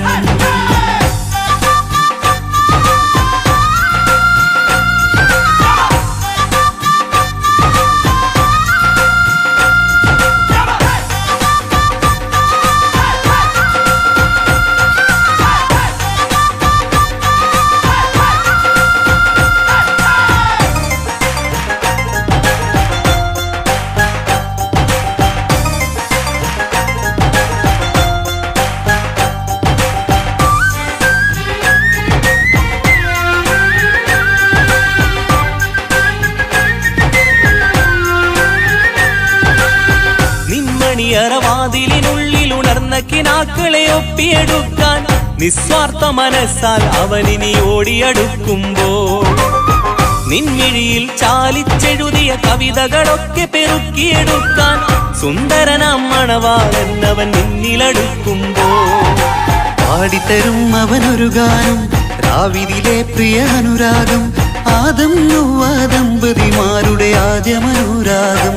കിനാക്കളെ ഒപ്പിയെടുക്കാൻ നിസ്വാർത്ഥ മനസ്സാൽ അവനിനി ഓടിയടുക്കുമ്പോൾ നിൻമിഴിയിൽ ചാലിച്ചെഴുതിയ കവിതകളൊക്കെ പെറുക്കിയെടുക്കാൻ സുന്ദരനാം മണവാളൻ അവൻ നിന്നിലടുക്കുമ്പോൾ പാടിത്തരും അവനൊരു ഗാനം രാവിലെ പ്രിയ അനുരാഗം ആദം നൊവ്വ ദമ്പതിമാരുടെ ആദ്യമനുരാഗം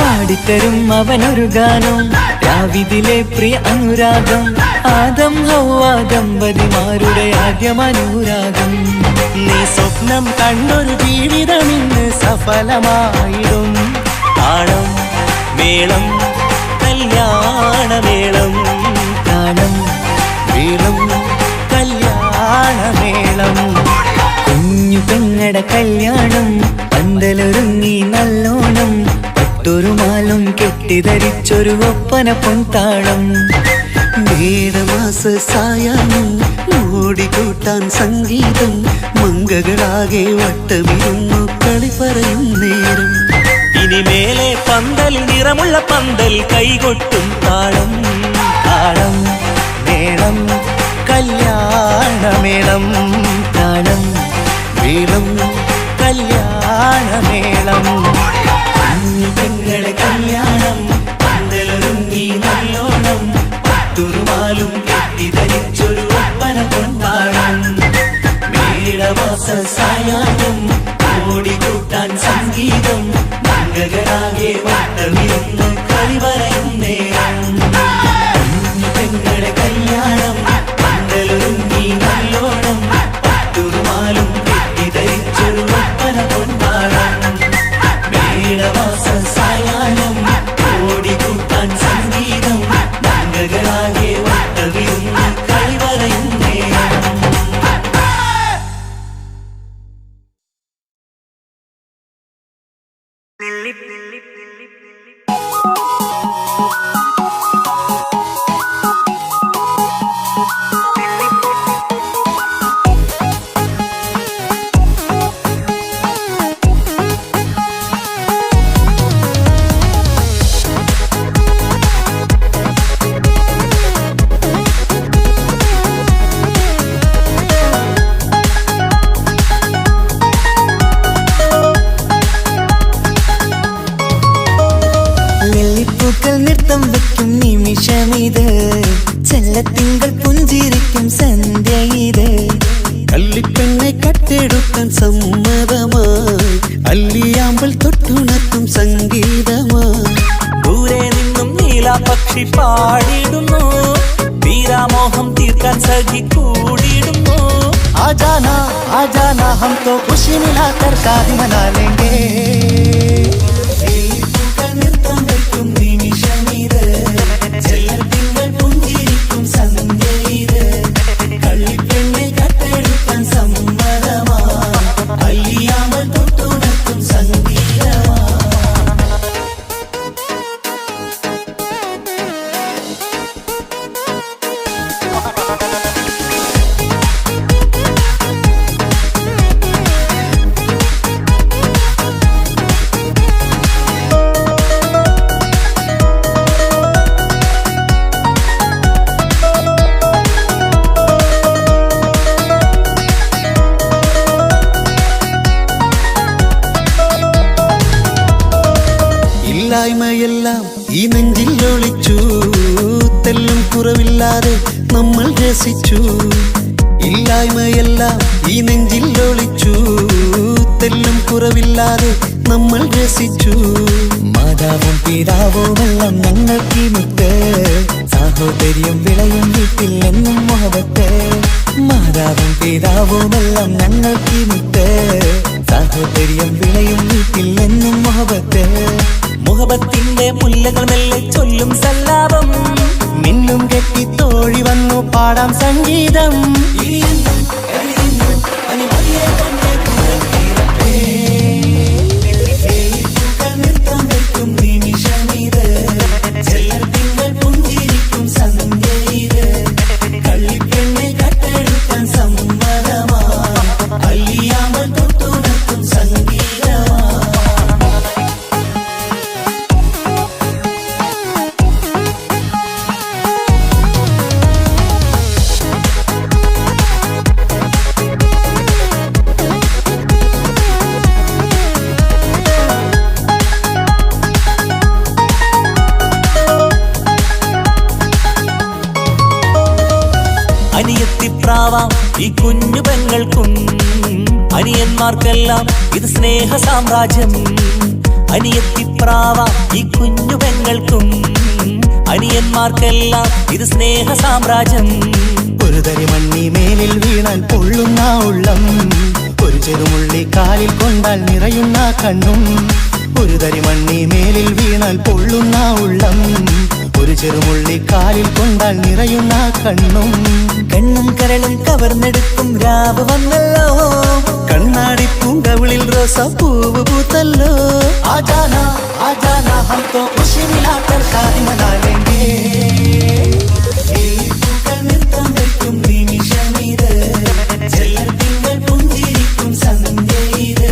പാടിത്തരും അവനൊരു ഗാനം രാവിലെ പ്രിയ അനുരാഗം ആദം ഹൗവ ദമ്പതിമാരുടെ ആദ്യമനുരാഗം നീ സ്വപ്നം കണ്ടൊരു ജീവിതം ഇന്ന് സഫലമായിടും താളം മേളം കല്യാണമേളം താളം മേളം കല്യാണമേളം കുഞ്ഞു പെങ്ങടെ കല്യാണം പന്തലൊരുങ്ങി നല്ലോണം പട്ടൊരു മാലും കെട്ടിധരിച്ചൊരു ഒപ്പന പൊൻതാളം മേടമാസ സായാഹ്നം ഓടിക്കൂട്ടാൻ സംഗീതം മംഗകളാകെ വട്ടമിരുന്നു കളി പറയും നേരം ഇനിമേലെ പന്തൽ നിറമുള്ള പന്തൽ കൈകൊട്ടും താളം താളം മേളം കല്യാണമേളം താളം മേളം കല്യാണമേളം പെങ്ങളെ കല്യാണം പന്തലൊരുങ്ങി നല്ലോണം പട്ടുറുമാലും കെട്ടിധരിച്ചൊരു ഒപ്പന കൊണ്ടാടം മേടമാസ സായാഹ്നം ഓടിക്കൂട്ടാൻ സംഗീതം മംഗകളാകെ വട്ടമിരുന്ന് കളി പറയും നേരം പെങ്ങളെ കല്യാണം പന്തലൊരുങ്ങി നല്ലോണം പട്ടുറുമാലും കെട്ടിധരിച്ചൊരു ഒപ്പന കൊണ്ടാടം മേടമാസ സായാഹ്നം ഓടിക്കൂട്ടാൻ സംഗീതം മംഗകളാകെ വട്ടമിരുന്ന് കളി പറയും നേരം നെല്ലിപ്പൂക്കൾ നൃത്തം വെക്കും നിമിഷമിത് ചെല്ലത്തിങ്കൾ പുഞ്ചിരിക്കും സന്ധ്യ ഇത് കള്ളിപ്പെണ്ണെ കട്ടെടുക്കാൻ സമ്മതമായി അല്ലിയാമ്പൽ തൊട്ടുണർത്തും സംഗീതമായി ദൂരെ നിന്നും നീലാപക്ഷി പാടിടുന്നു വീരാമോഹം തീർക്കാൻ സഖി കൂടിയിടുന്നു ആജാന ആജാന ഹം തോ ഖുശി മിലാകർ കാതി മനാ ലേംഗേ നൃത്തം വെക്കും നിമിഷമിത് ചെല്ലത്തിങ്കൾ പുഞ്ചിരിക്കും സന്ധ്യ ഇത് കള്ളിപ്പെണ്ണെ കട്ടെടുക്കാൻ സമ്മതമായി അല്ലിയാമ്പൽ തൊട്ടുണർത്തും സംഗീതമായി ഇല്ലായ്മയെല്ലാം ഈ നെഞ്ചിൽ ഒളിച്ചു തെല്ലും കുറവില്ലാതെ നമ്മൾ രസിച്ചു ഇല്ലായ്മയെല്ലാം ഈ നെഞ്ചിൽ ഒളിച്ചു തെല്ലും കുറവില്ലാതെ നമ്മൾ രസിച്ചു മാതാവും പിതാവുമെല്ലാം ഞങ്ങൾക്ക് മുത്ത് സാഹോദര്യം വിളയും വീട്ടിൽ എന്നും മുഹബത്ത് മാതാവും പിതാവുമെല്ലാം ഞങ്ങൾക്ക് മുത്ത് സാഹോദര്യം വിളയും വീട്ടിൽ എന്നും മുഹബത്ത് മുഹബത്തിന്റെ മുല്ലകൾ മെല്ലെ ചൊല്ലും സല്ലാപം മിന്നും കെട്ടി തോഴി വന്നു പാടാം സംഗീതം നൃത്തം വെക്കും നിമിഷമിത് ചെല്ലത്തിങ്കൾ പുഞ്ചിരിക്കും സന്ധ്യ ഇത് കള്ളിപ്പെണ്ണെ കട്ടെടുക്കാൻ സമ്മതമായി അല്ലിയാമ്പൽ തൊട്ടുണർത്തും സംഗീതമായി ഈ കുഞ്ഞു പെങ്ങൾക്കും അനിയന്മാർക്കെല്ലാം ഇത് സ്നേഹ സാമ്രാജ്യം. അനിയത്തിപ്രാവ ഈ കുഞ്ഞു പെങ്ങൾക്കും അനിയന്മാർക്കെല്ലാം ഇത് സ്നേഹ സാമ്രാജ്യം. ഒരു തരി മണ്ണി മേലിൽ വീണാൽ പൊള്ളുന്ന ഉള്ളം, ഒരു ചെറുമുള്ളി കാലിൽ കൊണ്ടാൽ നിറയുന്ന കണ്ണും. ഒരു തരി മണ്ണി മേലിൽ വീണാൽ പൊള്ളുന്ന ഉള്ളം, ഒരു ചെറുമുള്ളി കാലിൽ കൊണ്ടാൽ നിറയുന്ന കണ്ണും. കണ്ണും കരളും കവർന്നെടുക്കും രാവ് വന്നല്ലോ, കണ്ണാടി പൂങ്കവിളിൽ റോസാപ്പൂവ് പൂത്തല്ലോ. ആജാനാ ആജാനാ ഹം തോ ഖുശി മിലാകർ ഷാദി മനാ ലേംഗേ. നൃത്തം വെക്കും നിമിഷമിത്, ചെല്ലത്തിങ്കൾ പുഞ്ചിരിക്കും സന്ധ്യ ഇത്.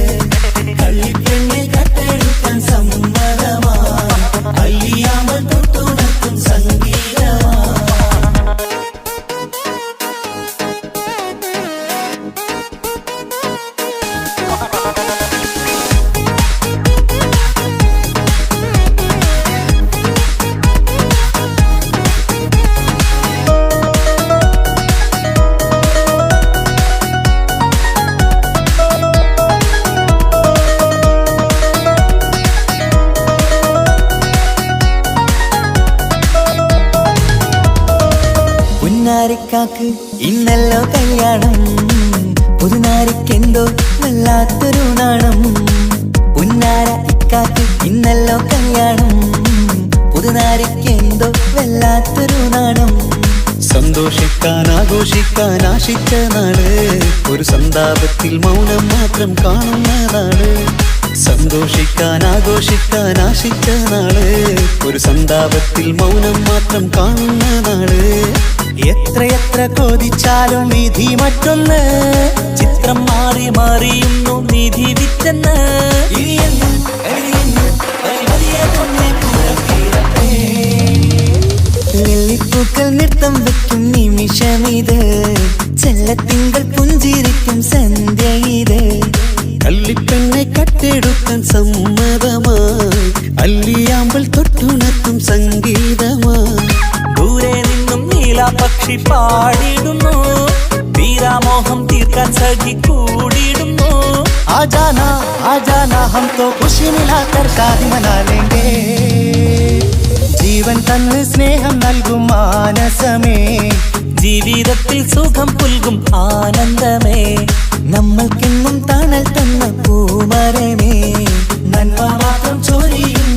കള്ളിപ്പെണ്ണെ കട്ടെടുക്കാൻ സമ്മതമാ, അല്ലിയാമ്പൽ തൊട്ടുണർത്തും സംഗീതമാ. പുന്നാരിക്കാക്ക് ഇന്നല്ലോ കല്യാണം, പുതുനാരിക്കെന്തോ വല്ലാത്തൊരു നാണം. പുന്നാര ഇക്കാക്ക് ഇന്നല്ലോ കല്യാണം, പുതുനാരിക്കെന്തോ വല്ലാത്തൊരു നാണം. സന്തോഷിക്കാൻ ആഘോഷിക്കാൻ ആശിച്ച നാള്, ഒരു സന്താപത്തിൽ മൗനം മാത്രം കാണുന്ന നാള്. സന്തോഷിക്കാൻ ആഘോഷിക്കാൻ ആശിച്ച നാള്, ഒരു സന്താപത്തിൽ മൗനം മാത്രം കാണുന്ന നാള്. എത്രയെത്ര കൊതിച്ചാലും വിധി മറ്റൊന്ന്, ചിത്രം മാറി മാറിയുന്നു നിധി വിറ്റെന്ന്. ഇനിയെന്നും എഴുതിയെന്നും വലിയ പൊന്നെ പുറത്തിരട്ടെ. ലില്ലിപ്പൂക്കൾ നൃത്തം വെക്കും നിമിഷമിത്, ചെല്ലത്തിങ്കൾ പുഞ്ചിരിക്കും സന്ധ്യ ഇത്. കള്ളിപ്പെണ്ണെ കട്ടെടുക്കാൻ സമ്മതമായി, അല്ലിയാമ്പൽ തൊട്ടുണർത്തും സംഗീതമായി. ദൂരെ നിന്നും നീലാപക്ഷി പാടിടുന്നു, തീരാമോഹം തീർക്കാൻ സഖി കൂടിയിടുന്നു. ആജാനാ ആജാനാ ഹം തോ ഖുശി മിലാകർ ഷാദി മനാ ലേംഗേ. ജീവൻ തന്ന് സ്നേഹം നൽകും മാനസമേ, ജീവിതത്തിൽ സുഖം പുൽകും ആനന്ദമേ. നമ്മൾക്കെന്നും തണൽ തന്ന പൂമരമേ, നന്മ മാത്രം ചൊരിയും